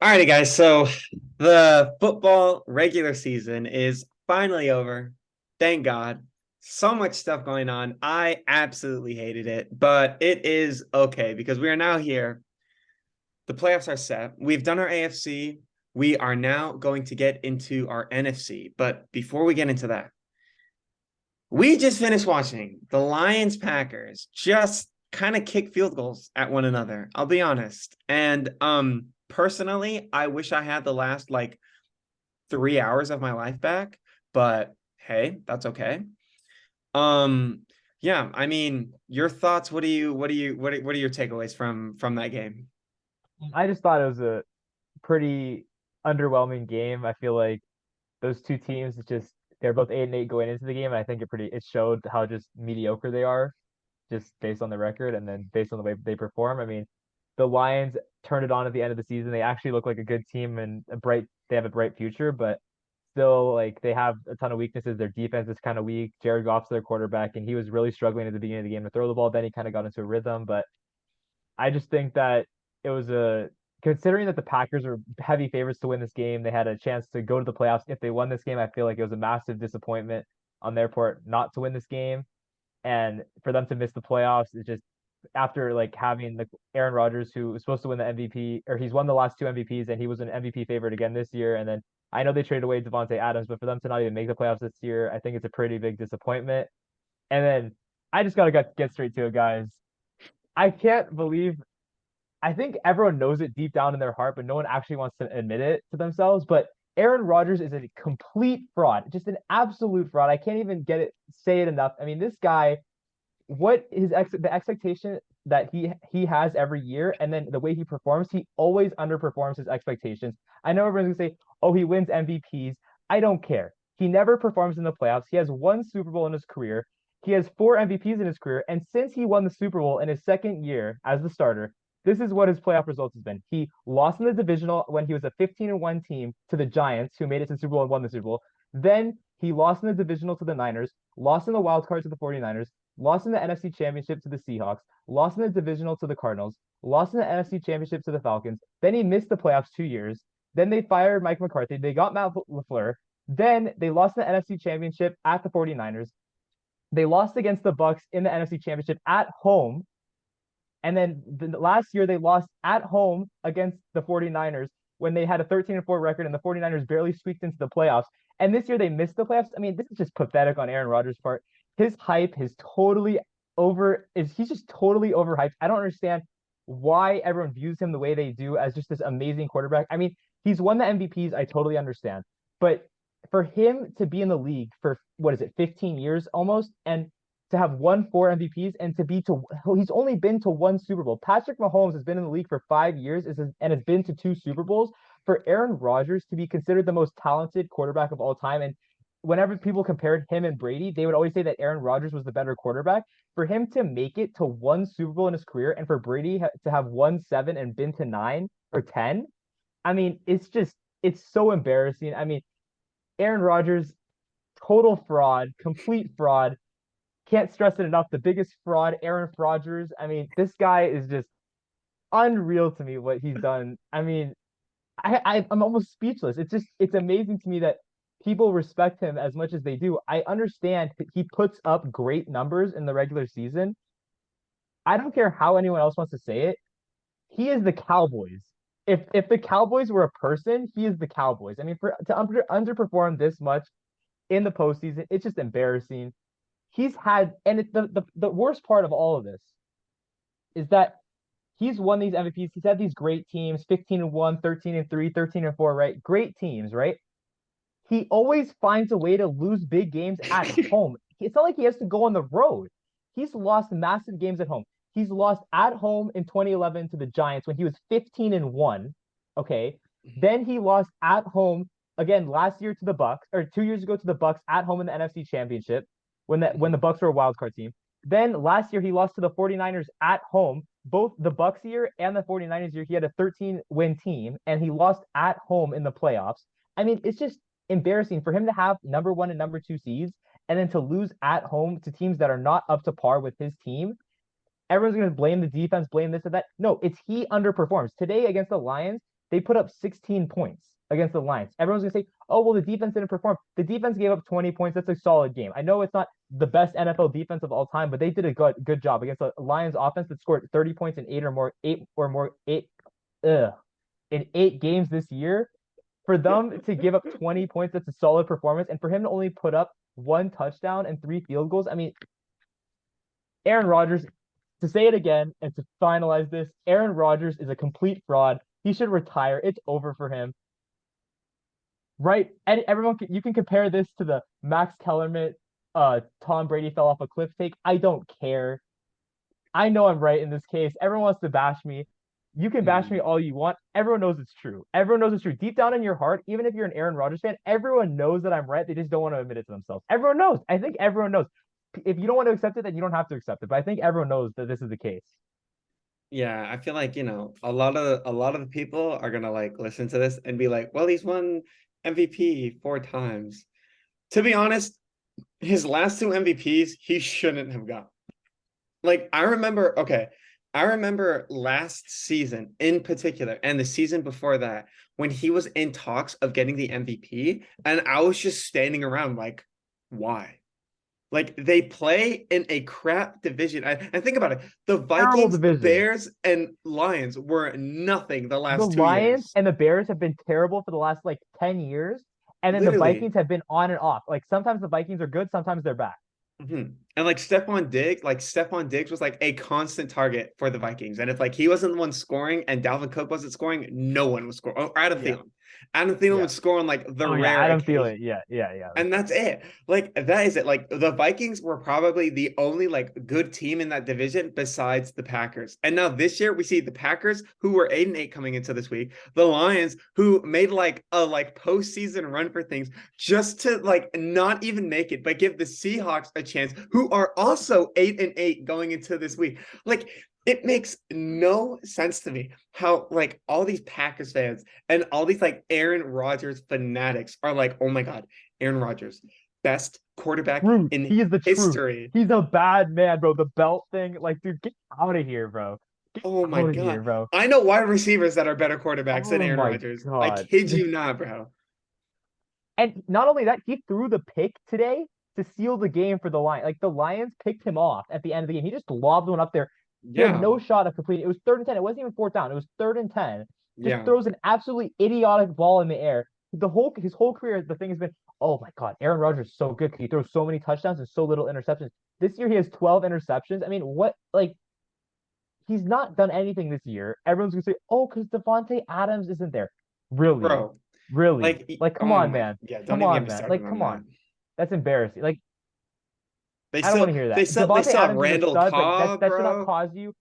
Alrighty, guys. So the football regular season is finally over. Thank God. So much stuff going on. I absolutely hated it, but it is okay because we are now here. The playoffs are set. We've done our AFC. We are now going to get into our NFC. But before we get into that, we just finished watching the Lions Packers just kind of kick field goals at one another. I'll be honest. And personally, I wish I had the last 3 hours of my life back, but hey, that's okay. Um, yeah, I mean, your thoughts, what are your takeaways from that game? I just thought it was a pretty underwhelming game. I feel like those two teams, it's just they're both 8-8 going into the game, and I think it showed how just mediocre they are, just based on the record and then based on the way they perform. I mean, the Lions turned it on at the end of the season. They actually look like a good team and they have a bright future, but still like they have a ton of weaknesses. Their defense is kind of weak. Jared Goff's their quarterback, and he was really struggling at the beginning of the game to throw the ball. Then he kind of got into a rhythm, but I just think that it was a considering that the Packers are heavy favorites to win this game, they had a chance to go to the playoffs. If they won this game, I feel like it was a massive disappointment on their part not to win this game. And for them to miss the playoffs is just after like having the Aaron Rodgers, who was supposed to win the MVP, or he's won the last two MVPs, and he was an MVP favorite again this year. And then I know they traded away Devontae Adams, but for them to not even make the playoffs this year, I think it's a pretty big disappointment. And then I just gotta get straight to it, guys. I can't believe I think everyone knows it deep down in their heart, but no one actually wants to admit it to themselves. But Aaron Rodgers is a complete fraud, just an absolute fraud. I can't even say it enough. I mean, this guy, the expectation that he has every year, and then the way he performs, he always underperforms his expectations. I know everyone's gonna say, "Oh, he wins MVPs." I don't care. He never performs in the playoffs. He has one Super Bowl in his career. He has four MVPs in his career, and since he won the Super Bowl in his second year as the starter, this is what his playoff results has been. He lost in the divisional when he was a 15-1 team to the Giants, who made it to the Super Bowl and won the Super Bowl. Then he lost in the divisional to the Niners, lost in the wild card to the 49ers, lost in the NFC Championship to the Seahawks, lost in the divisional to the Cardinals, lost in the NFC Championship to the Falcons. Then he missed the playoffs 2 years. Then they fired Mike McCarthy. They got Matt LaFleur. Then they lost in the NFC Championship at the 49ers. They lost against the Bucks in the NFC Championship at home. And then last year they lost at home against the 49ers when they had a 13-4 record and the 49ers barely squeaked into the playoffs. And this year they missed the playoffs. I mean, this is just pathetic on Aaron Rodgers' part. His hype is totally he's just totally overhyped. I don't understand why everyone views him the way they do as just this amazing quarterback. I mean, he's won the MVPs, I totally understand. But for him to be in the league for what is it, 15 years almost, and to have won four MVPs and to be to he's only been to one Super Bowl. Patrick Mahomes has been in the league for 5 years and has been to two Super Bowls. For Aaron Rodgers to be considered the most talented quarterback of all time, and whenever people compared him and Brady, they would always say that Aaron Rodgers was the better quarterback. For him to make it to one Super Bowl in his career, and for Brady to have won seven and been to 9 or 10, I mean, it's so embarrassing. I mean, Aaron Rodgers, total fraud, complete fraud. Can't stress it enough. The biggest fraud, Aaron Rodgers. I mean, this guy is just unreal to me what he's done. I mean, I'm almost speechless. It's amazing to me that people respect him as much as they do. I understand he puts up great numbers in the regular season. I don't care how anyone else wants to say it. He is the Cowboys. If the Cowboys were a person, he is the Cowboys. I mean, for to underperform this much in the postseason, it's just embarrassing. He's had, and the worst part of all of this is that he's won these MVPs. He's had these great teams, 15-1, 13-3, 13-4, right? Great teams, right? He always finds a way to lose big games at home. It's not like he has to go on the road. He's lost massive games at home. He's lost at home in 2011 to the Giants when he was 15-1. Okay. Then he lost at home again last year to the Bucks, or 2 years ago to the Bucks at home in the NFC Championship when the Bucks were a wild card team. Then last year he lost to the 49ers at home. Both the Bucks year and the 49ers year, he had a 13-win team and he lost at home in the playoffs. I mean, it's just embarrassing for him to have number one and number two seeds and then to lose at home to teams that are not up to par with his team. Everyone's going to blame the defense, blame this and that. No, it's he underperforms. Today against the Lions, they put up 16 points against the Lions. Everyone's gonna say, "Oh, well, the defense didn't perform." The defense gave up 20 points. That's a solid game. I know it's not the best NFL defense of all time, but they did a good job against the Lions offense that scored 30 points in ugh, in 8 games this year. For them to give up 20 points, that's a solid performance. And for him to only put up 1 touchdown and 3 field goals, I mean, Aaron Rodgers, to say it again and to finalize this, Aaron Rodgers is a complete fraud. He should retire. It's over for him. Right? And everyone, you can compare this to the Max Kellerman, Tom Brady fell off a cliff take. I don't care. I know I'm right in this case. Everyone wants to bash me. You can bash me all you want. Everyone knows it's true. Everyone knows it's true. Deep down in your heart, even if you're an Aaron Rodgers fan, everyone knows that I'm right. They just don't want to admit it to themselves. Everyone knows. I think everyone knows. If you don't want to accept it, then you don't have to accept it. But I think everyone knows that this is the case. Yeah, I feel like, a lot of the people are gonna like listen to this and be like, well, he's won MVP 4 times. To be honest, his last 2 MVPs, he shouldn't have got. Like, I remember last season in particular, and the season before that, when he was in talks of getting the MVP, and I was just standing around like, why? Like, they play in a crap division. And think about it. The Terrible Vikings, division. Bears, and Lions were nothing the The last 2 years. Lions and the Bears have been terrible for the last like 10 years. And then the Literally. Vikings have been on and off. Like sometimes the Vikings are good, sometimes they're bad. And like Stephon Diggs was like a constant target for the Vikings. And if like he wasn't the one scoring and Dalvin Cook wasn't scoring, no one was scoring. Or Adam Yeah. Thielen. Adam Thielen Yeah. would score on like the Oh yeah, rare Adam occasion. Thielen. Yeah, yeah, yeah. And that's it. Like, that is it. Like, the Vikings were probably the only like good team in that division besides the Packers. And now this year we see the Packers, who were 8-8 coming into this week, the Lions, who made like a like postseason run for things just to like not even make it, but give the Seahawks a chance, who are also 8-8 going into this week. Like, it makes no sense to me how like all these Packers fans and all these like Aaron Rodgers fanatics are like, oh my God, Aaron Rodgers, best quarterback Truth. in He is the truth. history. He's a bad man, bro. The belt thing, like, dude, get out of here, bro. Get Oh my out of here, God. bro. I know wide receivers that are better quarterbacks than Oh Aaron my Rodgers. I God. kid you not, bro. And not only that, he threw the pick today to seal the game for the Lions. Like the Lions picked him off at the end of the game. He just lobbed one up there. He had Yeah. no shot of completing. It was 3rd and 10. It wasn't even 4th down. It was 3rd and 10. Just Yeah. throws an absolutely idiotic ball in the air. His whole career, the thing has been, oh my God, Aaron Rodgers is so good. He throws so many touchdowns and so little interceptions. This year he has 12 interceptions. I mean, what like he's not done anything this year. Everyone's gonna say, oh, because Devontae Adams isn't there. Really? Bro. Really? Like, Like, come oh on, my, man. yeah, don't Come even get on, me man. started Like, on come that. on. That's embarrassing. Like, They I don't want still to hear they that. still they Devontae still have Adams is a Randall stud, but Cobb, that should not bro. cause you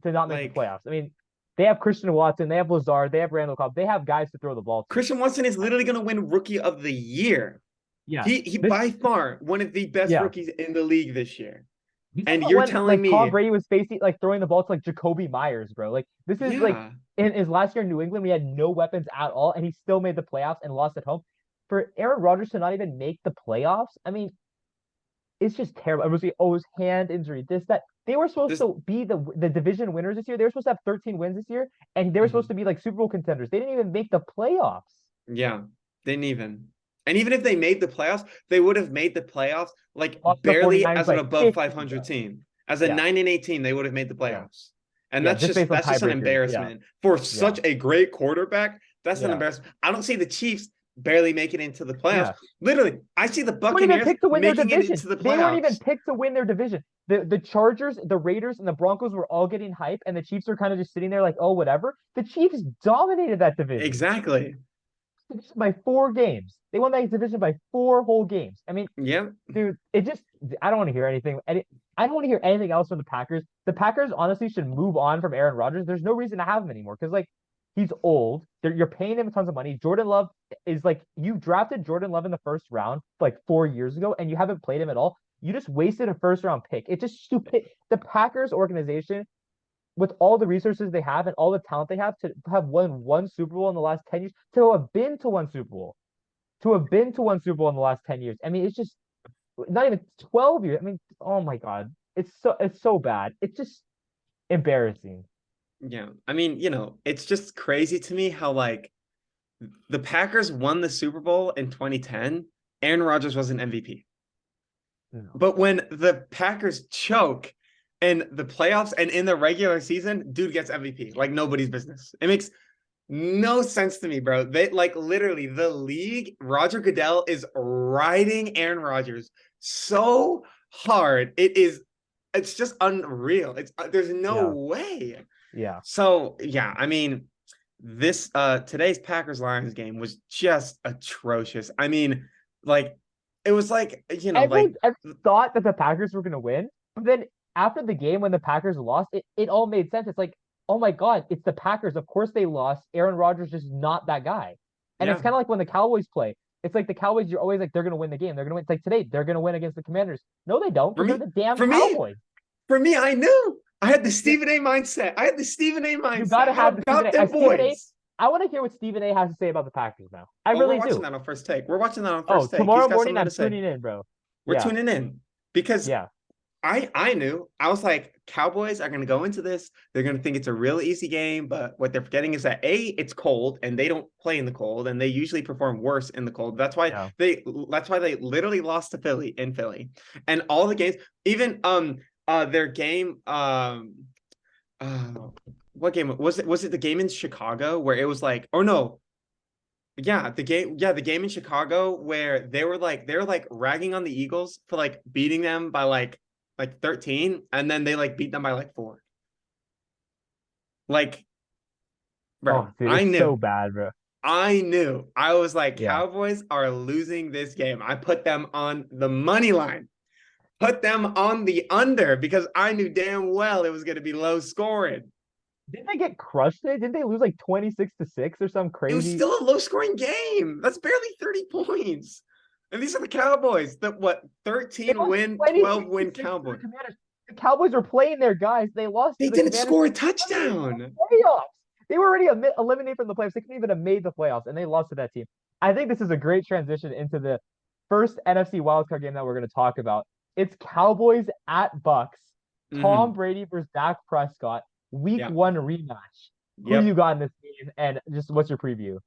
to not make the Like, playoffs. I mean, they have Christian Watson, they have Lazard, they have Randall Cobb, they have guys to throw the ball to. Christian Watson is literally gonna win rookie of the year. Yeah. He This by far one of the best yeah. rookies in the league this year. This is And not you're when telling like Tom me, Brady was facing like throwing the ball to like Jacoby Myers, bro. Like this is like yeah, in his last year in New England, we had no weapons at all, and he still made the playoffs and lost at home. For Aaron Rodgers to not even make the playoffs, I mean, it's just terrible. I was like, oh, his hand injury, this, that. They were supposed this, to be the division winners this year. They were supposed to have 13 wins this year, and they were supposed mhm. to be like Super Bowl contenders. They didn't even make the playoffs. Yeah, didn't even. And even if they made the playoffs, they would have made the playoffs like Lost to the barely 49ers as an by above 50, 500 bro. team. As a Yeah, 9-8 team, they would have made the yeah, playoffs. And yeah. Just based on that's just an tiebreakers. Yeah, embarrassment for yeah, such a great quarterback. That's an yeah, embarrassment. I don't see the Chiefs barely making it into the playoffs. yeah. Literally, I see the They weren't even Buccaneers picked to win their making it division. into the They weren't even playoffs. picked to win their division. The Chargers, the Raiders, and the Broncos were all getting hype, and the Chiefs were kind of just sitting there like, oh, whatever. The Chiefs dominated that division Exactly. by 4 games. They won that division by 4 whole games. I mean, Yep. dude, it just I don't want to hear anything. I don't want to hear anything else from the Packers. The Packers honestly should move on from Aaron Rodgers. There's no reason to have him anymore because like he's old. You're paying him tons of money. Jordan Love is like you drafted Jordan Love in the first round like 4 years ago, and you haven't played him at all. You just wasted a first round pick. It's just stupid. The Packers organization, with all the resources they have and all the talent they have to have won one Super Bowl in the last 10 years, to have been to one Super Bowl, in the last 10 years. I mean, it's just not even 12 years. I mean, oh my God. It's so bad. It's just embarrassing. Yeah. I mean, it's just crazy to me how like the Packers won the Super Bowl in 2010. Aaron Rodgers was an MVP. No. But when the Packers choke in the playoffs and in the regular season, dude gets MVP like nobody's business. It makes no sense to me, bro. They like literally the league, Roger Goodell is riding Aaron Rodgers so hard. It's just unreal. It's there's no Yeah. way. Yeah. So yeah, I mean, this today's Packers Lions game was just atrocious. I mean, like it was like, Everyone thought that the Packers were gonna win, but then after the game when the Packers lost, it all made sense. It's like, oh my God, it's the Packers. Of course they lost. Aaron Rodgers is not that guy. And it's yeah. kind of like when the Cowboys play. It's like the Cowboys, you're always like, they're gonna win the game. They're gonna win. It's like today, they're gonna win against the Commanders. No, they don't, For because they're me, the damn for me, Cowboys. for me, I knew. I had the You, Stephen A mindset. I had the Stephen A you mindset. gotta How have the Stephen about A. them Stephen A. boys? I want to hear what Stephen A. has to say about the Packers now. I Oh, we're really watching do. that on first take. We're watching that on Oh, first take. He's tomorrow got morning something to I'm say. tuning in, bro. We're Yeah, tuning in because yeah, I knew. I was like, Cowboys are going to go into this. They're going to think it's a real easy game, but what they're forgetting is that it's cold and they don't play in the cold, and they usually perform worse in the cold. yeah. That's why they literally lost to Philly in Philly, and all the games, even their game uh what game was it? Was it the game in Chicago where it was like, oh no, the game in Chicago where they were like ragging on the Eagles for like beating them by like 13, and then they like beat them by like 4. Like, Oh, bro, dude, I it's so knew. bad, bro. I knew. I was like, Yeah. Cowboys are losing this game. I put them on the money line. Put them on the under because I knew damn well it was going to be low scoring. Didn't they get crushed today? Didn't they lose like 26-6 or some It was crazy? still a low scoring game. That's barely 30 points. And these are the Cowboys. The what, They 13 lost win, 12 26 to win 6 to the Cowboys. Commanders. The Cowboys were playing their guys. They lost They to the didn't Commanders. score a Couldn't even make touchdown. the playoffs. They were already eliminated from the playoffs. They couldn't even have made the playoffs, and they lost to that team. I think this is a great transition into the first NFC wildcard game that we're going to talk about. It's Cowboys at Bucks. Tom Mm-hmm. Brady versus Dak Prescott. Week Yeah. one rematch. Who you Yep. got in this game, and just what's your preview?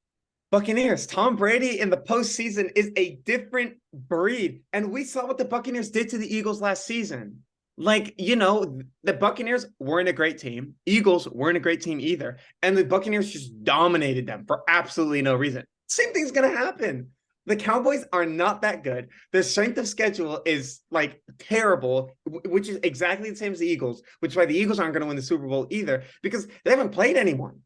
Buccaneers. Tom Brady in the postseason is a different breed. And we saw what the Buccaneers did to the Eagles last season. Like, the Buccaneers weren't a great team. Eagles weren't a great team either. And the Buccaneers just dominated them for absolutely no reason. Same thing's going to happen. The Cowboys are not that good. Their strength of schedule is like terrible, which is exactly the same as the Eagles, which is why the Eagles aren't going to win the Super Bowl either because they haven't played anyone.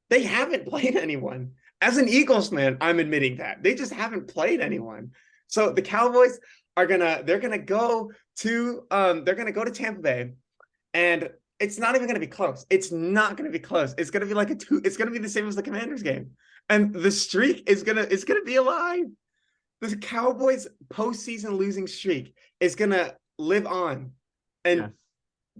They haven't played anyone. As an Eagles fan, I'm admitting that. They just haven't played anyone. So the Cowboys they're gonna go to Tampa Bay, and it's not even gonna be close. It's not gonna be close. It's gonna be like it's gonna be the same as the Commanders game. And the streak is gonna be alive. The Cowboys postseason losing streak is gonna live on. And Yes.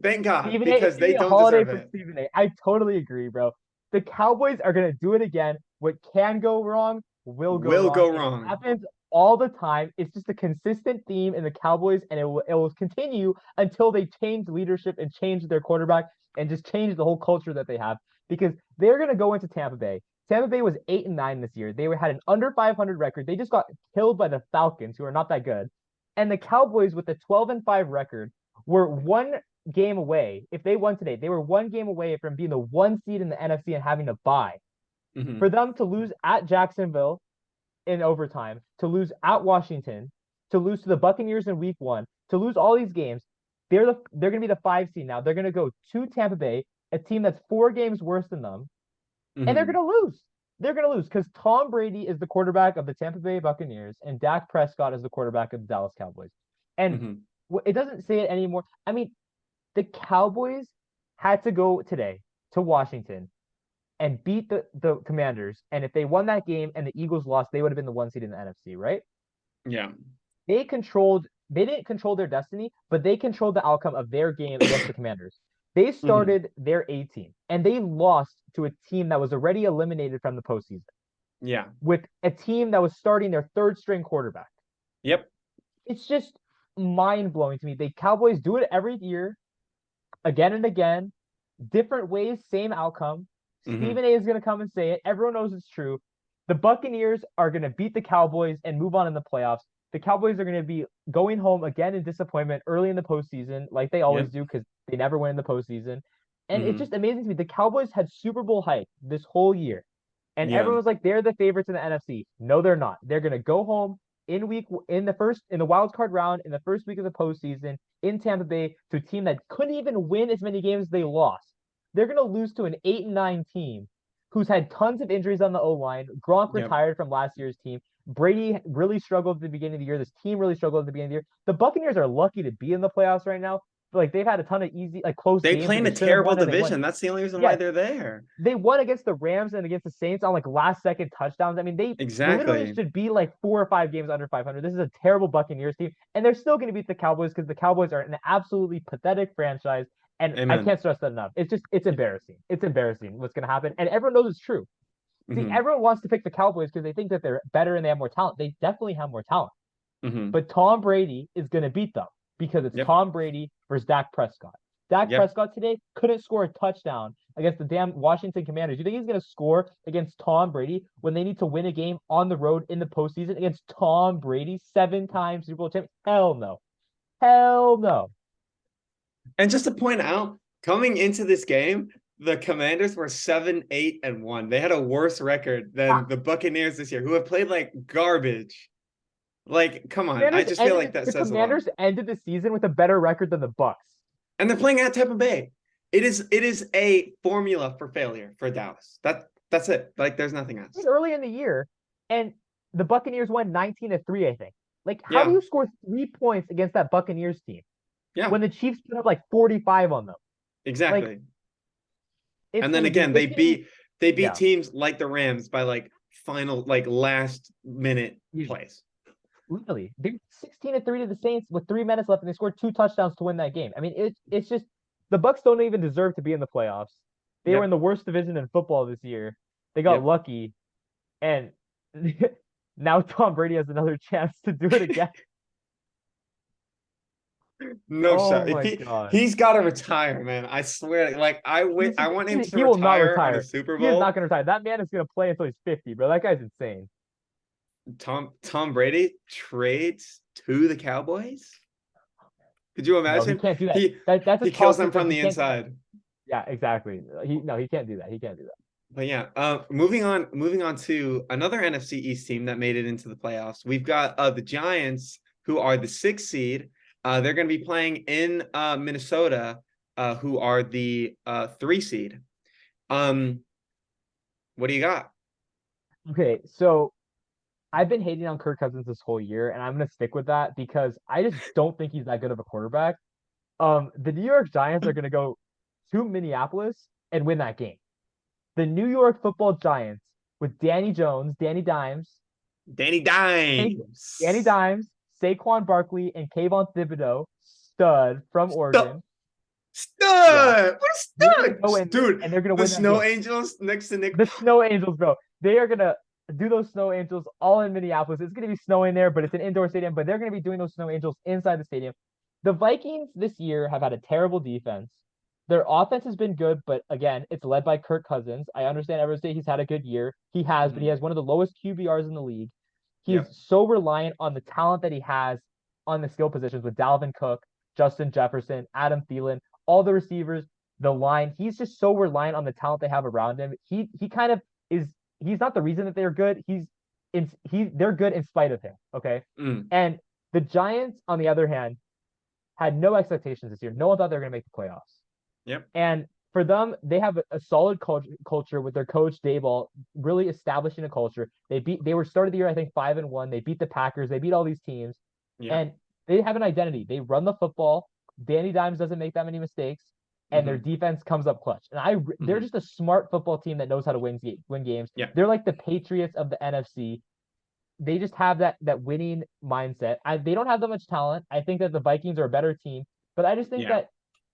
thank God, Stephen A. It's because gonna they be a don't holiday deserve for it. Stephen A. I totally agree, bro. The Cowboys are gonna do it again. What can go wrong will go Will wrong. go It wrong. happens all the time. It's just a consistent theme in the Cowboys, and it will continue until they change leadership and change their quarterback and just change the whole culture that they have. Because they're gonna go into Tampa Bay. Tampa Bay was 8-9 this year. Had an under 500 record. They just got killed by the Falcons, who are not that good. And the Cowboys, with a 12-5 record, were one game away. If they won today, they were one game away from being the one seed in the NFC and having to bye. For Mhm. them to lose at Jacksonville in overtime, to lose at Washington, to lose to the Buccaneers in week one, to lose all these games, they're gonna be the 5 seed now. They're gonna go to Tampa Bay, a team that's 4 games worse than them, and they're Mhm. gonna lose. They're gonna lose because Tom Brady is the quarterback of the Tampa Bay Buccaneers and Dak Prescott is the quarterback of the Dallas Cowboys. And Mhm. it doesn't say it anymore. I mean, the Cowboys had to go today to Washington and beat the Commanders. And if they won that game and the Eagles lost, they would have been the one seed in the NFC, right? Yeah. They didn't control their destiny, but they controlled the outcome of their game against the Commanders. They Mhm. started their A team and they lost to a team that was already eliminated from the postseason Yeah. with a team that was starting their third string quarterback. Yep. It's just mind blowing to me. The Cowboys do it every year, again and again. different ways, same outcome. Hmm. Stephen A is going to come and say it. Everyone knows it's true. The Buccaneers are going to beat the Cowboys and move on in the playoffs. The Cowboys are going to be going home again in disappointment early in the postseason, like they always Yep. do, because they never win in the postseason. And it's Hmm. just amazing to me. The Cowboys had Super Bowl hype this whole year, and Yeah. everyone was like, they're the favorites in the NFC. No, they're not. They're going to go home in the wild card round in the first week of the postseason in Tampa Bay to a team that couldn't even win as many games as they lost. They're going to lose to an 8-9 team who's had tons of injuries on the O line. Gronk Yep. retired from last year's team. Brady really struggled at the beginning of the year. This team really struggled at the beginning of the year. The Buccaneers are lucky to be in the playoffs right now. Like they've had a ton of easy, like close They games play that in they a should have terrible won and they won. division. That's the only reason why Yeah, they're there. they won against the Rams and against the Saints on like last second touchdowns. I mean, they literally Exactly. should be like 4 or 5 games under 500. This is a terrible Buccaneers team, and they're still going to beat the Cowboys because the Cowboys are an absolutely pathetic franchise. And I Amen. can't stress that enough. It's embarrassing. It's embarrassing what's going to happen, and everyone knows it's true. See, Hmm. everyone wants to pick the Cowboys because they think that they're better and they have more talent. They definitely have more talent, Hmm. but Tom Brady is going to beat them because it's Yep. Tom Brady versus Dak Prescott. Dak Yep. Prescott today couldn't score a touchdown against the damn Washington Commanders. You think he's going to score against Tom Brady when they need to win a game on the road in the postseason against Tom Brady, 7-time Super Bowl champion? Hell no. Hell no. And just to point out, coming into this game, the Commanders were 7-8-1. They had a worse record than the Buccaneers this year, who have played like garbage. Like, come on. I Commanders just feel like ended that the says a lot. Commanders ended the season with a better record than the Bucks. And they're playing at Tampa Bay. It is a formula for failure for Dallas. That's it. Like, there's nothing else. Early in the year, and the Buccaneers won 19-3, I think. Like, how do Yeah. you score 3 points against that Buccaneers team Yeah. when the Chiefs put up like 45 on them? Like, Exactly. it's And then gonna be again, it's gonna be they beat yeah. teams like the Rams by like final like last minute You, plays. literally, they were 16-3 to the Saints with 3 minutes left, and they scored 2 touchdowns to win that game. I mean, it's just the Bucks don't even deserve to be in the playoffs. They were in Yep. the worst division in football this year. They got Yep. lucky, and now Tom Brady has another chance to do it again. No Oh shot. If my god. he's got to retire, man. I swear. Like I want him to He will not retire on a retire. Super He is not Bowl. going to retire. That man is going to play until he's 50, bro. That guy's insane. Tom Brady trades to the Cowboys. Could you No, he imagine? can't do that. He That's a he kills them toxic. from He the can't do that. inside. Yeah, exactly. He can't do that. He can't do that. But yeah, moving on to another NFC East team that made it into the playoffs. We've got the Giants, who are the sixth seed. They're going to be playing in Minnesota, who are the 3 seed. Um, what do you got? Okay, so I've been hating on Kirk Cousins this whole year, and I'm gonna stick with that because I just don't think he's that good of a quarterback. The New York Giants are gonna go to Minneapolis and win that game. The New York Football Giants with Danny Jones, Danny Dimes, Danny Sa- Danny Dimes. Dimes, Saquon Barkley, and Kayvon Thibodeau, stud from Stud. Oregon. Yeah, Stud. What they're a gonna go stud. in Dude, and they're gonna the win that Snow game. Angels next to Nick. The Snow Angels, bro. They are gonna do those Snow Angels all in Minneapolis. It's gonna be snowing there, but it's an indoor stadium. But they're gonna be doing those Snow Angels inside the stadium. The Vikings this year have had a terrible defense. Their offense has been good, but again, it's led by Kirk Cousins. I understand everyone say he's had a good year. He has, but he Mhm. has one of the lowest QBRs in the league. He is Yep. so reliant on the talent that he has on the skill positions with Dalvin Cook, Justin Jefferson, Adam Thielen, all the receivers, the line. He's just so reliant on the talent they have around him. He kind of is. He's not the reason that they're good. They're good in spite of him. Okay, Mm. and the Giants, on the other hand, had no expectations this year. No one thought they were going to make the playoffs. Yep. And for them, they have a solid culture with their coach Dayball really establishing a culture. They were started the year I think 5-1. They beat the Packers. They beat all these teams, Yep. and they have an identity. They run the football. Danny Dimes doesn't make that many mistakes, and their Hmm. defense comes up clutch. And they're Hmm. just a smart football team that knows how to win games. Yeah. They're like the Patriots of the NFC. They just have that winning mindset. They don't have that much talent. I think that the Vikings are a better team, but I just think Yeah. that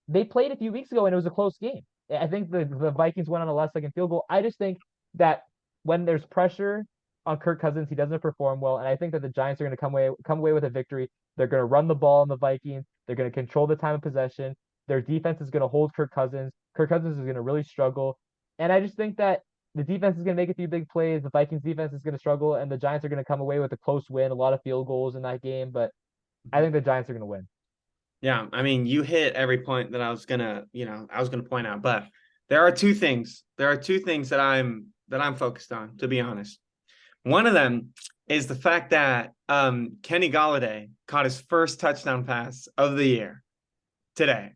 they played a few weeks ago and it was a close game. I think the Vikings went on a last second field goal. I just think that when there's pressure on Kirk Cousins, he doesn't perform well, and I think that the Giants are going to come away with a victory. They're going to run the ball on the Vikings. They're going to control the time of possession. Their defense is going to hold Kirk Cousins. Kirk Cousins is going to really struggle. And I just think that the defense is going to make a few big plays. The Vikings defense is going to struggle, and the Giants are going to come away with a close win, a lot of field goals in that game. But I think the Giants are going to win. Yeah, I mean, you hit every point that I was gonna point out, but there are two things. There are two things that I'm focused on, to be honest. One of them is the fact that Kenny Golladay caught his first touchdown pass of the year today.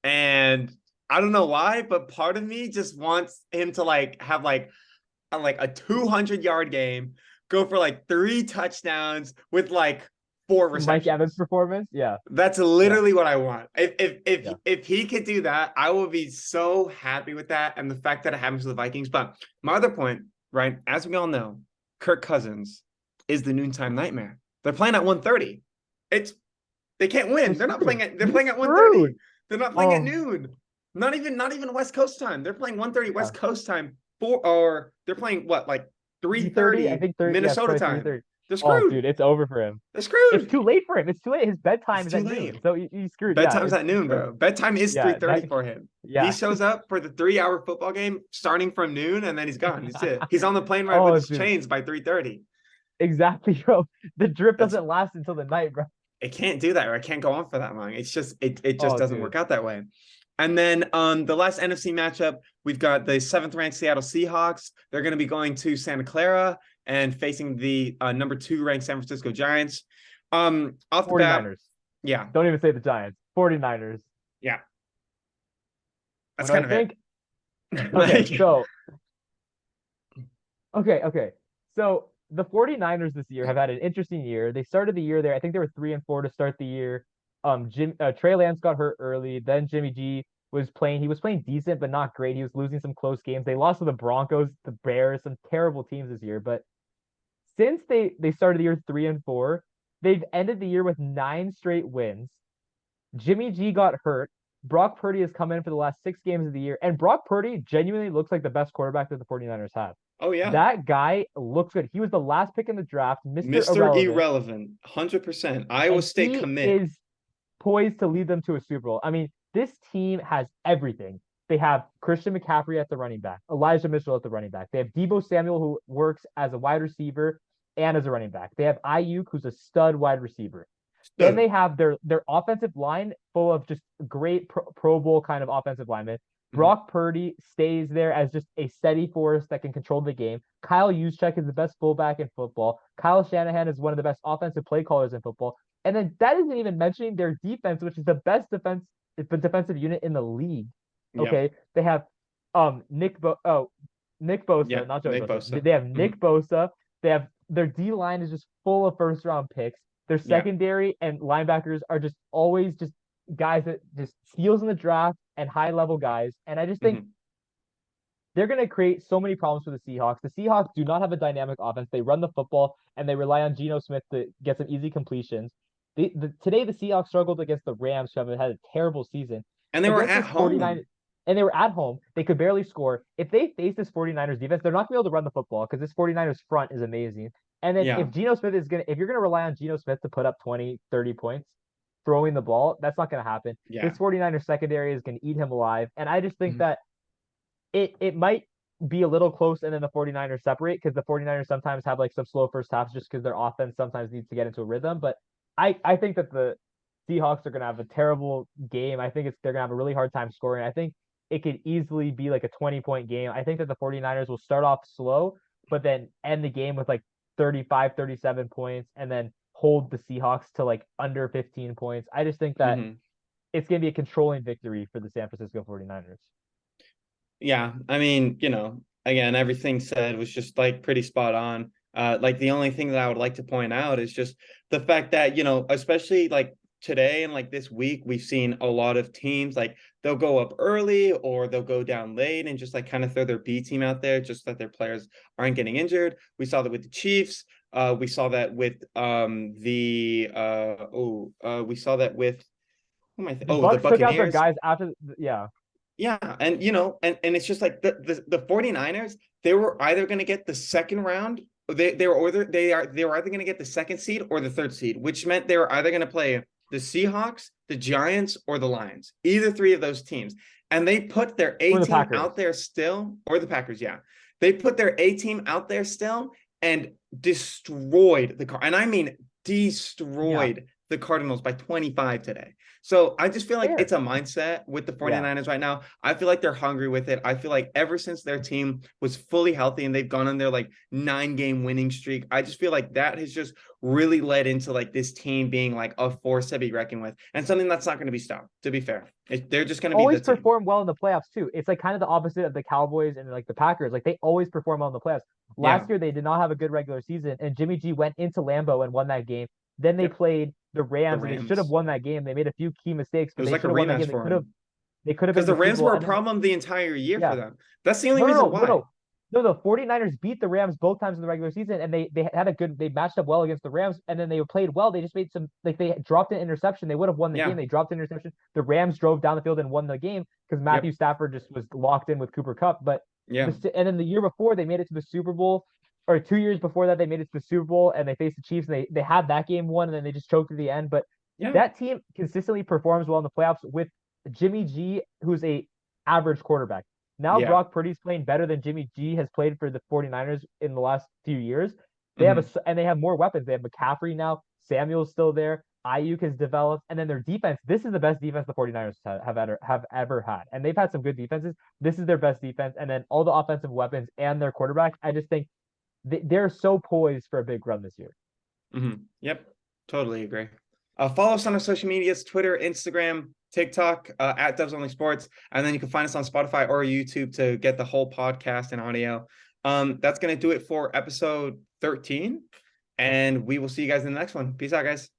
And I don't know why, but part of me just wants him to have a 200-yard game, go for 3 touchdowns with 4 receptions. Mike Evans performance, yeah, That's yeah, literally what I want. If yeah. if he could do that, I will be so happy with that. And the fact that it happens to the Vikings. But my other point, right, as we all know, Kirk Cousins is the noontime nightmare. They're playing at 1:30. It's They can't They're win. screwed. They're playing at 1:30. Screwed. They're not playing at Oh, noon. Not even West Coast time. They're playing 1:30 yeah. West Coast time or they're playing what, 3:30, I 3:30 think 30. Yeah, it's Minnesota probably time. 3:30. They're Oh, screwed. dude, it's over for him. They're It's screwed. too late for him. It's too late. His bedtime It's is too at late. noon, so he's screwed. Yeah, Bedtime's at noon, bro. Bedtime is yeah, 3:30 for him. He yeah. shows up for the 3-hour football game starting from noon, and then he's gone. That's it. He's on the plane ride with Oh, his dude, chains by 3:30. exactly, bro. The drip That's doesn't last until the night, bro. It can't do that, or it can't go on for that long. It's just it just Oh, doesn't dude. work out that way. And then the last NFC matchup, we've got the 7th-ranked Seattle Seahawks. They're going to be going to Santa Clara and facing the number 2 ranked San Francisco Giants. Off the bat, 49ers. yeah, Don't even say the Giants. 49ers. yeah, What that's do I kind of it. think? Okay, so okay. So the 49ers this year have had an interesting year. They started the year there. I think they were 3-4 to start the year. Trey Lance got hurt early. Then Jimmy G was playing. He was playing decent, but not great. He was losing some close games. They lost to the Broncos, the Bears, some terrible teams this year. But since they started the year 3-4, they've ended the year with 9 straight wins. Jimmy G got hurt. Brock Purdy has come in for the last 6 games of the year, and Brock Purdy genuinely looks like the best quarterback that the 49ers have. Oh yeah, That guy looks good. He was the last pick in the draft, Mr. Mr. Irrelevant, Irrelevant, 100%. Iowa and State he commit. is poised to lead them to a Super Bowl. I mean, this team has everything. They have Christian McCaffrey at the running back, Elijah Mitchell at the running back. They have Deebo Samuel, who works as a wide receiver and as a running back. They have Ayuk, who's a stud wide receiver. Then they have their offensive line full of just great Pro Bowl kind of offensive linemen. Brock Purdy stays there as just a steady force that can control the game. Kyle Juszczyk is the best fullback in football. Kyle Shanahan is one of the best offensive play callers in football. And then that isn't even mentioning their defense, which is the best defensive unit in the league. Okay, Yep. they have Nick Bosa, Yeah, not Joey Nick Bosa. Bosa. They have Nick Bosa. They have their D line is just full of first round picks. Their Yeah. secondary and linebackers are just always just guys that just steals in the draft and high level guys. And I just think they're going to create so many problems for the Seahawks. The Seahawks do not have a dynamic offense. They run the football and they rely on Geno Smith to get some easy completions. Today, the Seahawks struggled against the Rams, who have had a terrible season. And they were Against at this home. 49 and they were at home. They could barely score. If they face this 49ers defense, they're not going to be able to run the football because this 49ers front is amazing. And then Yeah. if you're going to rely on Geno Smith to put up 20, 30 points throwing the ball, that's not going to happen. Yeah. This 49ers secondary is going to eat him alive. And I just think that it might be a little close and then the 49ers separate because the 49ers sometimes have like some slow first halves just because their offense sometimes needs to get into a rhythm. But I think that the Seahawks are going to have a terrible game. I think they're going to have a really hard time scoring. I think it could easily be like a 20-point game. I think that the 49ers will start off slow, but then end the game with like 35, 37 points and then hold the Seahawks to like under 15 points. I just think that it's going to be a controlling victory for the San Francisco 49ers. Yeah. I mean, again, everything said was just pretty spot on. The only thing that I would like to point out is just the fact that, especially today and this week, we've seen a lot of teams they'll go up early or they'll go down late and just kind of throw their B team out there just that their players aren't getting injured. We saw that with the Chiefs. We saw that with we saw that with who am I The the Bucks took out their Buccaneers. guys after yeah. Yeah, and and it's just the 49ers, they were either going to get the second round, they were either going to get the second seed or the third seed, which meant they were either going to play the Seahawks, the Giants, or the Lions. Either three of those teams. and they put their A Or the team Packers. out there still, or the Packers, yeah. They put their A team out there still and destroyed the car. And I mean Yeah, destroyed the Cardinals by 25 today. So I just feel like it's fair. a mindset with the Yeah. 49ers right now. I feel like they're hungry with it. I feel like ever since their team was fully healthy and they've gone on their like 9-game winning streak, I just feel like that has just really led into like this team being like a force to be reckoned with and something that's not going to be stopped, to be fair. They're just going to be the Always team. perform well in the playoffs too. It's like kind of the opposite of the Cowboys and like the Packers. Like they always perform well in the playoffs. Yeah. Last year they did not have a good regular season, and Jimmy G went into Lambeau and won that game. Then they Yep. played the The Rams, and they should have Rams. won that game. They made a few key mistakes, It but was they like a should have won that rematch game. for them They could have because been the the Super Rams Bowl. were a And then problem the entire year for yeah, them. That's the only no, no, reason no, no, why. no. No, the 49ers beat the Rams both times in the regular season, and they had a good they matched up well against the Rams, and then they played well. They just made some like they dropped an interception. They would have won the game. Yeah. They dropped an interception. The Rams drove down the field and won the game because Matthew Yep. Stafford just was locked in with Cooper Cup. But Yeah. and then the year before they made it to the Super Bowl, or 2 years before that they made it to the Super Bowl and they faced the Chiefs and they had that game won and then they just choked at the end. But Yeah. that team consistently performs well in the playoffs with Jimmy G, who's a average quarterback. Now Yeah. Brock Purdy's playing better than Jimmy G has played for the 49ers in the last few years. Hmm. They have more weapons. They have McCaffrey now. Samuel's still there. Ayuk has developed, and then their defense. This is the best defense the 49ers have ever had, and they've had some good defenses. This is their best defense, and then all the offensive weapons and their quarterback. I just think they're so poised for a big run this year. Yep. Totally agree. Follow us on our social medias, Twitter, Instagram, TikTok, at Devs Only Sports. And then you can find us on Spotify or YouTube to get the whole podcast and audio. That's going to do it for episode 13. And we will see you guys in the next one. Peace out, guys.